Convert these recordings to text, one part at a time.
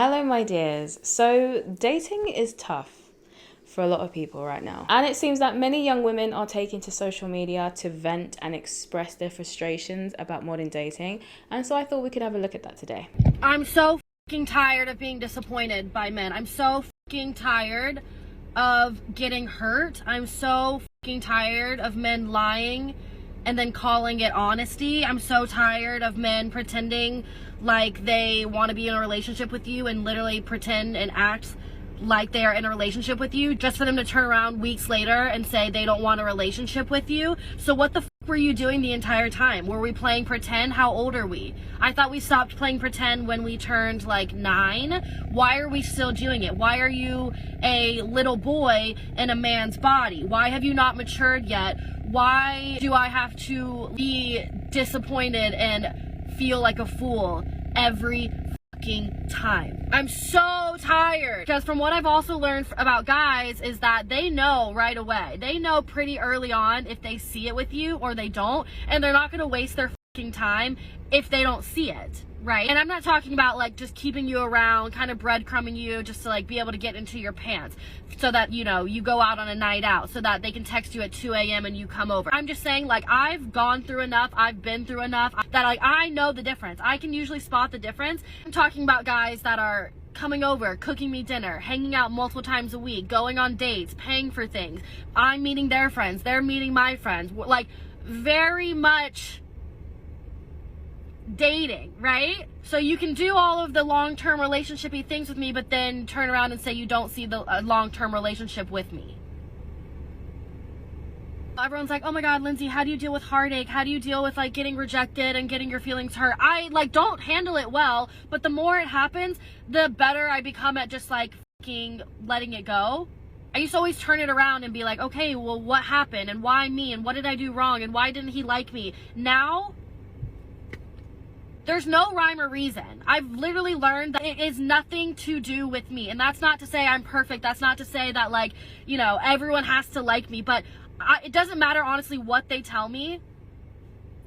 Hello, my dears. So, dating is tough for a lot of people right now. And it seems that many young women are taking to social media to vent and express their frustrations about modern dating. And so I thought we could have a look at that today. I'm so fucking tired of being disappointed by men. I'm so fucking tired of getting hurt. I'm so fucking tired of men lying and then calling it honesty. I'm so tired of men pretending like they want to be in a relationship with you and literally pretend and act like they are in a relationship with you just for them to turn around weeks later and say they don't want a relationship with you. So what the f were you doing the entire time? Were we playing pretend? How old are we? I thought we stopped playing pretend when we turned like 9. Why are we still doing it? Why are you a little boy in a man's body? Why have you not matured yet? Why do I have to be disappointed and feel like a fool every fucking time? I'm so tired. Because from what I've also learned about guys is that they know right away. They know pretty early on if they see it with you or they don't, and they're not going to waste their fucking time if they don't see it. Right? And I'm not talking about like just keeping you around, kind of breadcrumbing you just to like be able to get into your pants so that, you know, you go out on a night out so that they can text you at 2 a.m. and you come over. I'm just saying, like, I've gone through enough, I've been through enough that like I know the difference. I can usually spot the difference. I'm talking about guys that are coming over, cooking me dinner, hanging out multiple times a week, going on dates, paying for things. I'm meeting their friends, they're meeting my friends. Like, very much dating, right? So you can do all of the long-term relationship-y things with me, but then turn around and say you don't see the long-term relationship with me. Everyone's like, oh my god, Lindsay, how do you deal with heartache? How do you deal with like getting rejected and getting your feelings hurt? I like don't handle it well, but the more it happens, the better I become at just like fucking letting it go. I used to always turn it around and be like, okay, well, what happened and why me and what did I do wrong and why didn't he like me? Now there's no rhyme or reason. I've literally learned that it is nothing to do with me. And that's not to say I'm perfect. That's not to say that, like, you know, everyone has to like me. But it doesn't matter, honestly, what they tell me.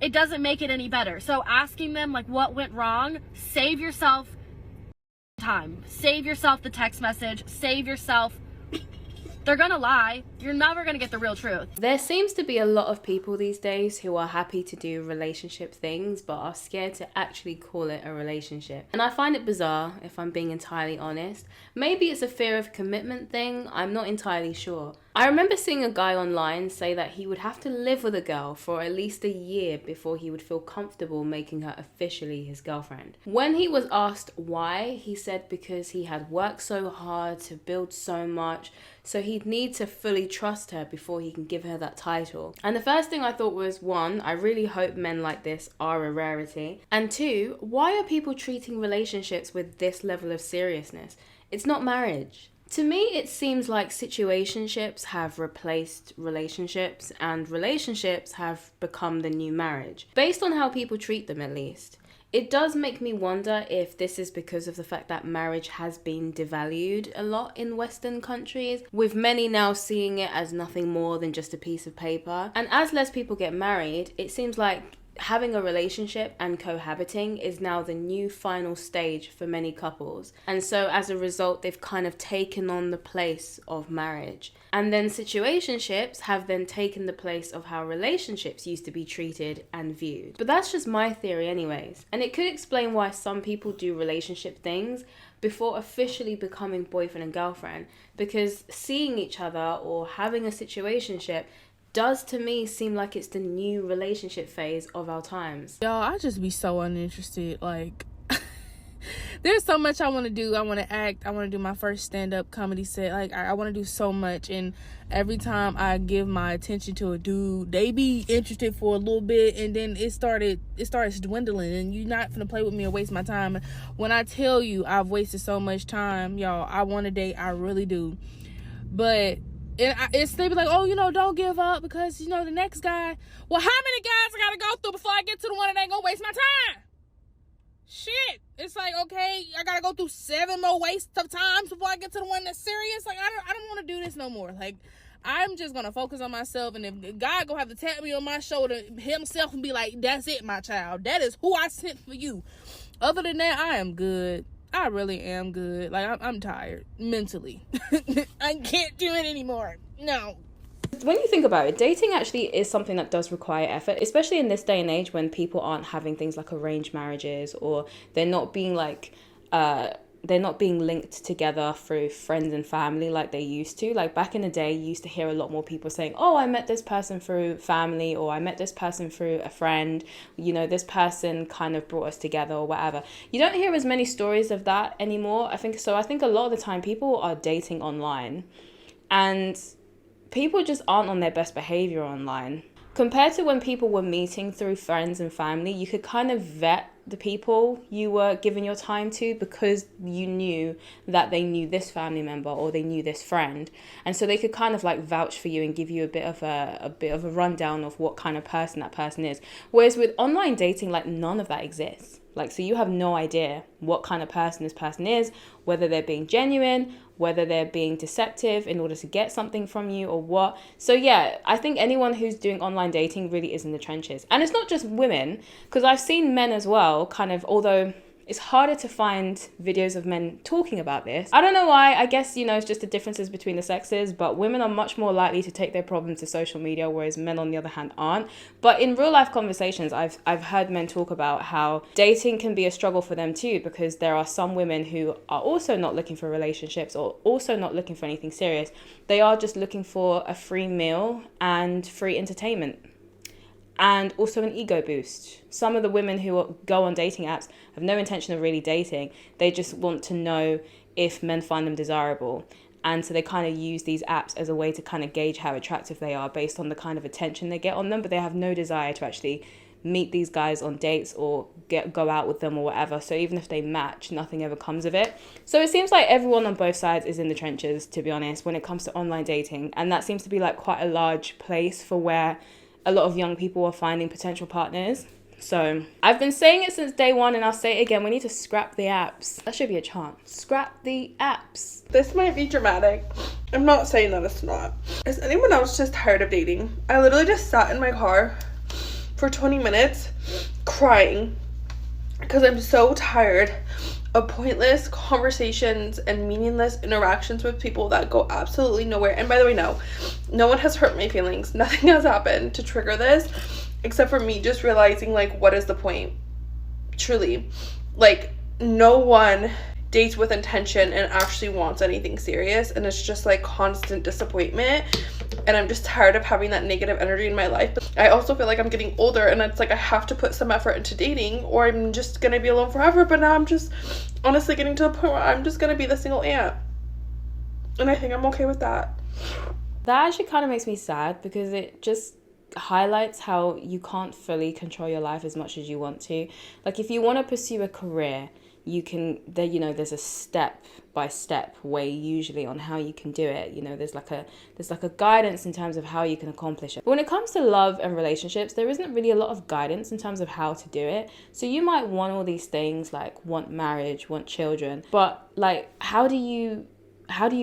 It doesn't make it any better. So asking them, like, what went wrong, save yourself time. Save yourself the text message. Save yourself. They're gonna lie. You're never gonna get the real truth. There seems to be a lot of people these days who are happy to do relationship things but are scared to actually call it a relationship. And I find it bizarre, if I'm being entirely honest. Maybe it's a fear of commitment thing, I'm not entirely sure. I remember seeing a guy online say that he would have to live with a girl for at least a year before he would feel comfortable making her officially his girlfriend. When he was asked why, he said because he had worked so hard to build so much, so he'd need to fully trust her before he can give her that title. And the first thing I thought was, 1, I really hope men like this are a rarity. And 2, why are people treating relationships with this level of seriousness? It's not marriage. To me, it seems like situationships have replaced relationships and relationships have become the new marriage. Based on how people treat them, at least. It does make me wonder if this is because of the fact that marriage has been devalued a lot in Western countries, with many now seeing it as nothing more than just a piece of paper. And as less people get married, it seems like having a relationship and cohabiting is now the new final stage for many couples. And so as a result, they've kind of taken on the place of marriage. And then situationships have then taken the place of how relationships used to be treated and viewed. But that's just my theory anyways. And it could explain why some people do relationship things before officially becoming boyfriend and girlfriend. Because seeing each other or having a situationship does to me seem like it's the new relationship phase of our times. Y'all, I just be so uninterested. Like, there's so much I want to do. I want to act. I want to do my first stand-up comedy set. Like, I want to do so much. And every time I give my attention to a dude, they be interested for a little bit. And then it starts dwindling. And you're not finna play with me or waste my time. When I tell you I've wasted so much time, y'all, I want to date. I really do. But they be like, oh, you know, don't give up because, you know, the next guy. Well, how many guys I gotta go through before I get to the one that ain't gonna waste my time? Shit. It's like, okay, I gotta go through 7 more waste of times before I get to the one that's serious. Like, I don't want to do this no more. Like, I'm just gonna focus on myself, and if God gonna have to tap me on my shoulder himself and be like, that's it, my child. That is who I sent for you. Other than that, I am good. I really am good. Like, I'm tired mentally. I can't do it anymore. No. When you think about it, dating actually is something that does require effort, especially in this day and age when people aren't having things like arranged marriages, or they're not being linked together through friends and family like they used to. Like back in the day, you used to hear a lot more people saying, oh, I met this person through family, or I met this person through a friend, this person kind of brought us together or whatever. You don't hear as many stories of that anymore. I think a lot of the time people are dating online, and people just aren't on their best behavior online. Compared to when people were meeting through friends and family, you could kind of vet the people you were giving your time to, because you knew that they knew this family member or they knew this friend, and so they could kind of like vouch for you and give you a bit of a rundown of what kind of person that person is. Whereas with online dating, like none of that exists. Like, so you have no idea what kind of person this person is, whether they're being genuine, whether they're being deceptive in order to get something from you or what. So yeah, I think anyone who's doing online dating really is in the trenches. And it's not just women, because I've seen men as well, kind of, although it's harder to find videos of men talking about this. I don't know why. I guess, it's just the differences between the sexes, but women are much more likely to take their problems to social media, whereas men, on the other hand, aren't. But in real life conversations, I've heard men talk about how dating can be a struggle for them too, because there are some women who are also not looking for relationships or also not looking for anything serious. They are just looking for a free meal and free entertainment, and also an ego boost. Some of the women who go on dating apps have no intention of really dating. They just want to know if men find them desirable. And so they kind of use these apps as a way to kind of gauge how attractive they are based on the kind of attention they get on them, but they have no desire to actually meet these guys on dates or go out with them or whatever. So even if they match, nothing ever comes of it. So it seems like everyone on both sides is in the trenches, to be honest, when it comes to online dating. And that seems to be like quite a large place for where a lot of young people are finding potential partners. So I've been saying it since day one, and I'll say it again. We need to scrap the apps. That should be a chant. Scrap the apps. This might be dramatic. I'm not saying that it's not. Is anyone else just tired of dating? I literally just sat in my car for 20 minutes crying because I'm so tired of pointless conversations and meaningless interactions with people that go absolutely nowhere. And by the way, no one has hurt my feelings. Nothing has happened to trigger this, except for me just realizing, like, what is the point? Truly. Like, no one dates with intention and actually wants anything serious, and it's just like constant disappointment. And I'm just tired of having that negative energy in my life. But I also feel like I'm getting older, and it's like I have to put some effort into dating or I'm just gonna be alone forever. But now I'm just honestly getting to the point where I'm just gonna be the single aunt, and I think I'm okay with that. That actually kind of makes me sad, because it just highlights how you can't fully control your life as much as you want to. Like, if you want to pursue a career, you can, there's a step-by-step way usually on how you can do it. There's like a guidance in terms of how you can accomplish it. But when it comes to love and relationships, there isn't really a lot of guidance in terms of how to do it. So you might want all these things, like want marriage, want children, but like, how do you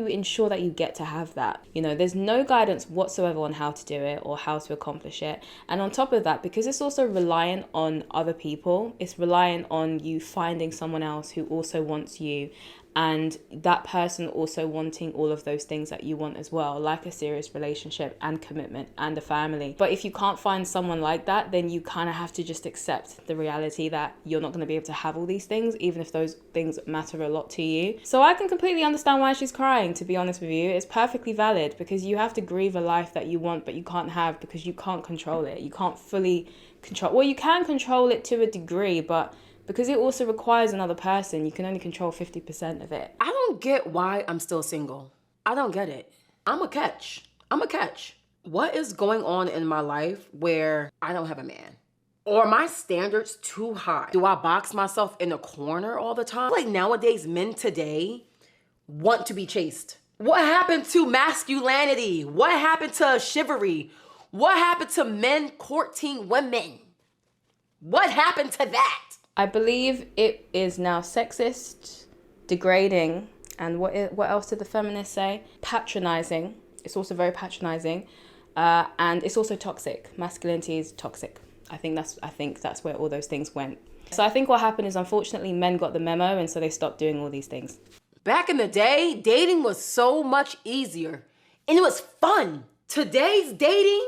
ensure that you get to have that? There's no guidance whatsoever on how to do it or how to accomplish it. And on top of that, because it's also reliant on other people, it's reliant on you finding someone else who also wants you, and that person also wanting all of those things that you want as well, like a serious relationship and commitment and a family. But if you can't find someone like that, then you kind of have to just accept the reality that you're not going to be able to have all these things, even if those things matter a lot to you. So I can completely understand why she's crying, to be honest with you. It's perfectly valid, because you have to grieve a life that you want but you can't have, because you can't control it. You can't fully control, well, you can control it to a degree, but because it also requires another person, you can only control 50% of it. I don't get why I'm still single. I don't get it. I'm a catch. What is going on in my life where I don't have a man? Or are my standards too high? Do I box myself in a corner all the time? Like, nowadays, men today want to be chased. What happened to masculinity? What happened to chivalry? What happened to men courting women? What happened to that? I believe it is now sexist, degrading, and what else did the feminists say? Patronizing. It's also very patronizing, and it's also toxic. Masculinity is toxic. I think that's where all those things went. So I think what happened is, unfortunately, men got the memo, and so they stopped doing all these things. Back in the day, dating was so much easier and it was fun. Today's dating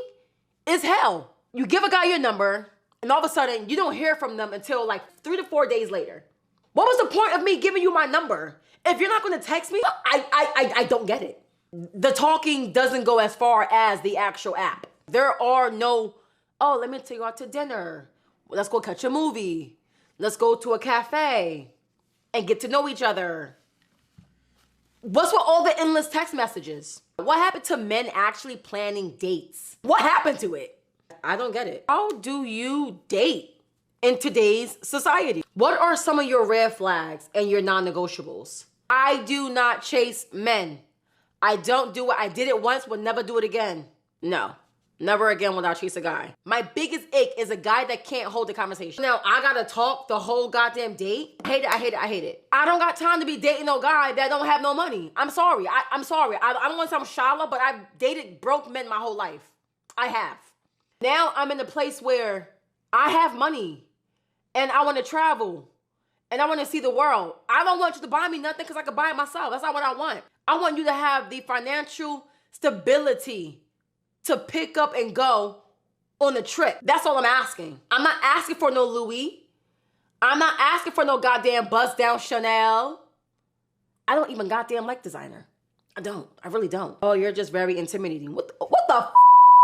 is hell. You give a guy your number and all of a sudden you don't hear from them until like 3 to 4 days later. What was the point of me giving you my number? If you're not gonna text me, I don't get it. The talking doesn't go as far as the actual app. There are no, oh, let me take you out to dinner. Let's go catch a movie. Let's go to a cafe and get to know each other. What's with all the endless text messages? What happened to men actually planning dates? What happened to it? I don't get it. How do you date in today's society? What are some of your red flags and your non-negotiables? I do not chase men. I don't do it. I did it once, will never do it again. No. Never again will I chase a guy. My biggest ick is a guy that can't hold the conversation. Now, I gotta talk the whole goddamn date. I hate it, I hate it, I hate it. I don't got time to be dating no guy that don't have no money. I'm sorry, I'm sorry. I don't want to sound shallow, but I've dated broke men my whole life. I have. Now I'm in a place where I have money and I want to travel and I want to see the world. I don't want you to buy me nothing because I can buy it myself. That's not what I want. I want you to have the financial stability to pick up and go on a trip. That's all I'm asking. I'm not asking for no Louis. I'm not asking for no goddamn bust down Chanel. I don't even goddamn like designer. I don't. I really don't. Oh, you're just very intimidating. What the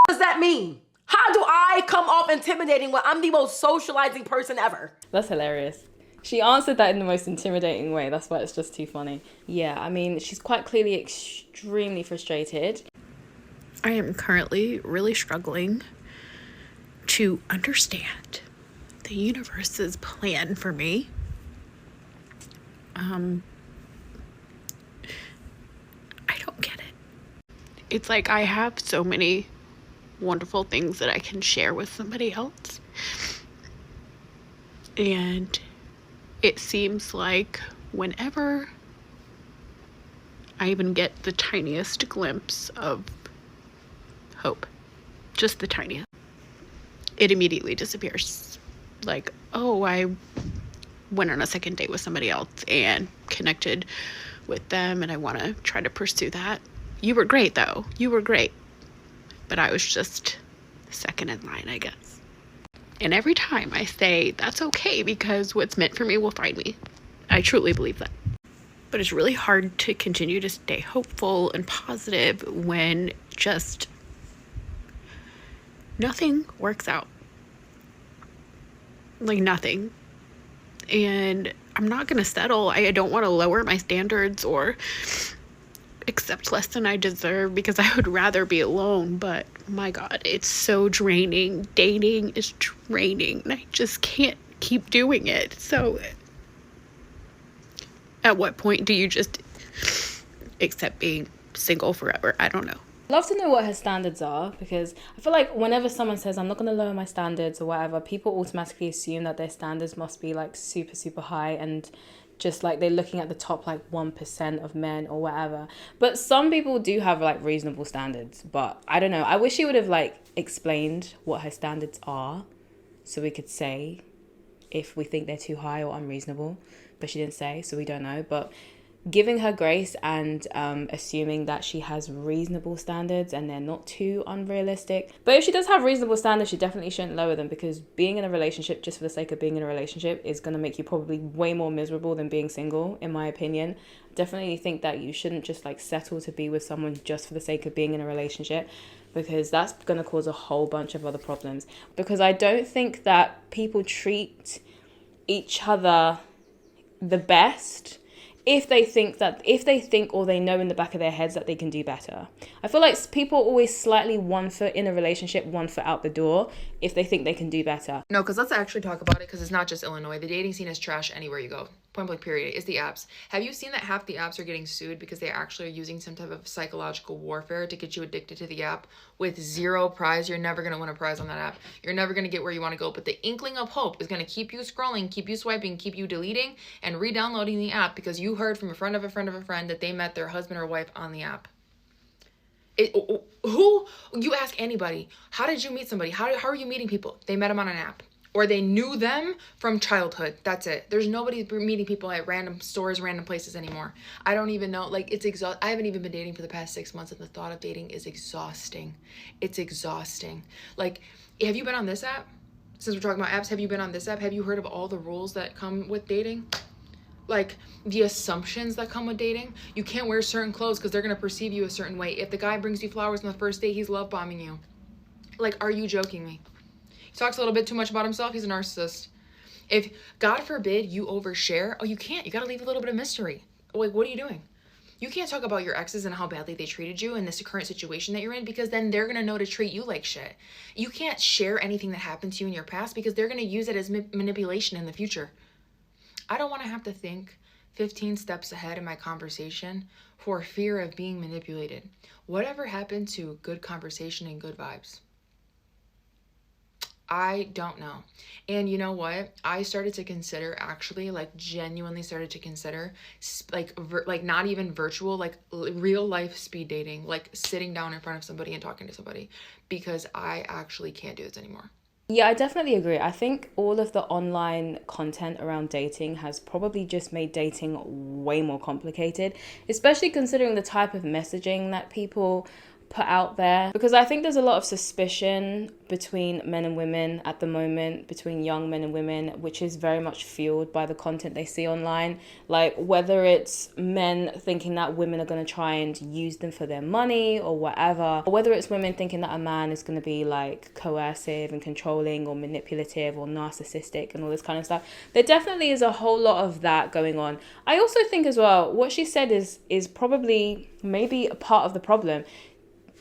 does that mean? How do I come off intimidating when I'm the most socializing person ever? That's hilarious. She answered that in the most intimidating way. That's why it's just too funny. Yeah, I mean, she's quite clearly extremely frustrated. I am currently really struggling to understand the universe's plan for me. I don't get it. It's like I have so many wonderful things that I can share with somebody else. And it seems like whenever I even get the tiniest glimpse of hope, just the tiniest, it immediately disappears. Like, oh, I went on a second date with somebody else and connected with them and I want to try to pursue that. You were great though. You were great. But I was just second in line, I guess. And every time I say that's okay because what's meant for me will find me. I truly believe that. But it's really hard to continue to stay hopeful and positive when just nothing works out. Like nothing. And I'm not going to settle. I don't want to lower my standards or accept less than I deserve because I would rather be alone. But my God, it's so draining. Dating is draining. And I just can't keep doing it. So at what point do you just accept being single forever? I don't know. Love to know what her standards are, because I feel like whenever someone says I'm not going to lower my standards or whatever, people automatically assume that their standards must be like super, super high and just like they're looking at the top like 1% of men or whatever. But some people do have like reasonable standards, but I don't know. I wish she would have like explained what her standards are so we could say if we think they're too high or unreasonable, but she didn't say, so we don't know. But giving her grace and assuming that she has reasonable standards and they're not too unrealistic. But if she does have reasonable standards, she definitely shouldn't lower them, because being in a relationship just for the sake of being in a relationship is going to make you probably way more miserable than being single, in my opinion. Definitely think that you shouldn't just like settle to be with someone just for the sake of being in a relationship, because that's going to cause a whole bunch of other problems. Because I don't think that people treat each other the best if they think or they know in the back of their heads that they can do better. I feel like people are always slightly 1 foot in a relationship, 1 foot out the door if they think they can do better. No, because let's actually talk about it, because it's not just Illinois. The dating scene is trash anywhere you go. Point blank period. It's the apps. Have you seen that half the apps are getting sued because they actually are using some type of psychological warfare to get you addicted to the app with zero prize? You're never going to win a prize on that app. You're never going to get where you want to go. But the inkling of hope is going to keep you scrolling, keep you swiping, keep you deleting and re-downloading the app because you heard from a friend of a friend of a friend that they met their husband or wife on the app. Who, you ask anybody, how did you meet somebody? How are you meeting people? They met them on an app. or they knew them from childhood. That's it. There's nobody meeting people at random stores, random places anymore. I don't even know, like, it's I haven't even been dating for the past 6 months, and the thought of dating is exhausting. It's exhausting. Like, have you been on this app? Since we're talking about apps, have you been on this app? Have you heard of all the rules that come with dating? Like, the assumptions that come with dating. You can't wear certain clothes because they're going to perceive you a certain way. If the guy brings you flowers on the first date, he's love bombing you. Like, are you joking me? He talks a little bit too much about himself. He's a narcissist. If, God forbid, you overshare, oh, you can't. You got to leave a little bit of mystery. Like, what are you doing? You can't talk about your exes and how badly they treated you in this current situation that you're in, because then they're going to know to treat you like shit. You can't share anything that happened to you in your past because they're going to use it as manipulation in the future. I don't want to have to think 15 steps ahead in my conversation for fear of being manipulated. Whatever happened to good conversation and good vibes? I don't know. And you know what? I started to consider, actually, like, genuinely started to consider, like not even virtual, like real life speed dating, like sitting down in front of somebody and talking to somebody, because I actually can't do this anymore. Yeah, I definitely agree. I think all of the online content around dating has probably just made dating way more complicated, especially considering the type of messaging that people put out there, because I think there's a lot of suspicion between men and women at the moment, between young men and women, which is very much fueled by the content they see online. Like, whether it's men thinking that women are going to try and use them for their money or whatever, or whether it's women thinking that a man is going to be like coercive and controlling or manipulative or narcissistic and all this kind of stuff. There definitely is a whole lot of that going on. I also think as well, what she said is probably maybe a part of the problem.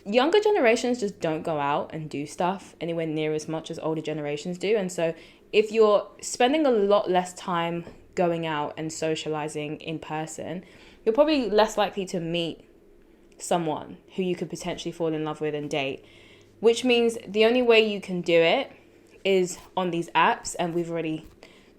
Younger generations just don't go out and do stuff anywhere near as much as older generations do. And so if you're spending a lot less time going out and socializing in person, you're probably less likely to meet someone who you could potentially fall in love with and date, which means the only way you can do it is on these apps. And we've already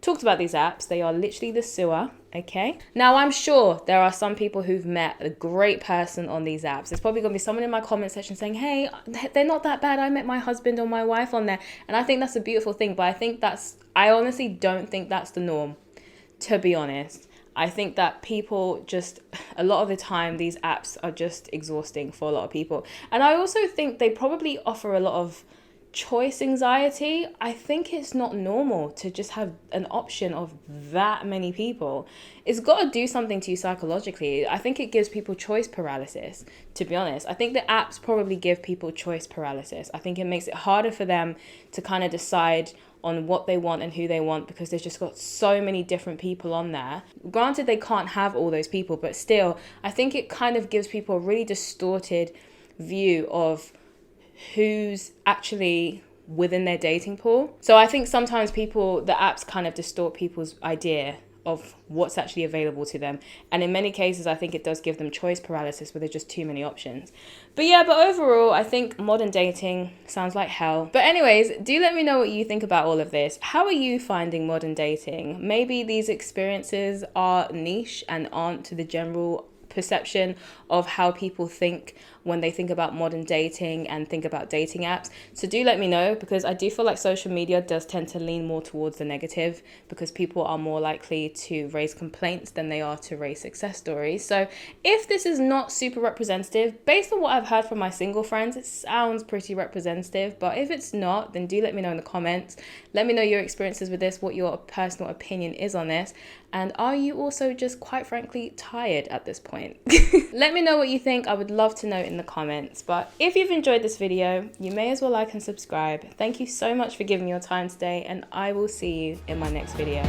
talked about these apps. They are literally the sewer. Okay. Now, I'm sure there are some people who've met a great person on these apps. There's probably going to be someone in my comment section saying, hey, they're not that bad. I met my husband or my wife on there. And I think that's a beautiful thing. But I honestly don't think that's the norm, to be honest. I think that people just, a lot of the time, these apps are just exhausting for a lot of people. And I also think they probably offer a lot of choice anxiety. I think it's not normal to just have an option of that many people. It's got to do something to you psychologically. I think it gives people choice paralysis, to be honest. I think the apps probably give people choice paralysis. I think it makes it harder for them to kind of decide on what they want and who they want, because they've just got so many different people on there. Granted, they can't have all those people, but still, I think it kind of gives people a really distorted view of who's actually within their dating pool. So I think sometimes the apps kind of distort people's idea of what's actually available to them. And in many cases, I think it does give them choice paralysis where there's just too many options. But overall, I think modern dating sounds like hell. But anyways, do let me know what you think about all of this. How are you finding modern dating? Maybe these experiences are niche and aren't to the general perception of how people think when they think about modern dating and think about dating apps. So do let me know, because I do feel like social media does tend to lean more towards the negative, because people are more likely to raise complaints than they are to raise success stories. So if this is not super representative, based on what I've heard from my single friends, it sounds pretty representative. But if it's not, then do let me know in the comments. Let me know your experiences with this, what your personal opinion is on this. And are you also just, quite frankly, tired at this point? Let me know what you think. I would love to know in the comments. But if you've enjoyed this video, you may as well like and subscribe. Thank you so much for giving me your time today, and I will see you in my next video.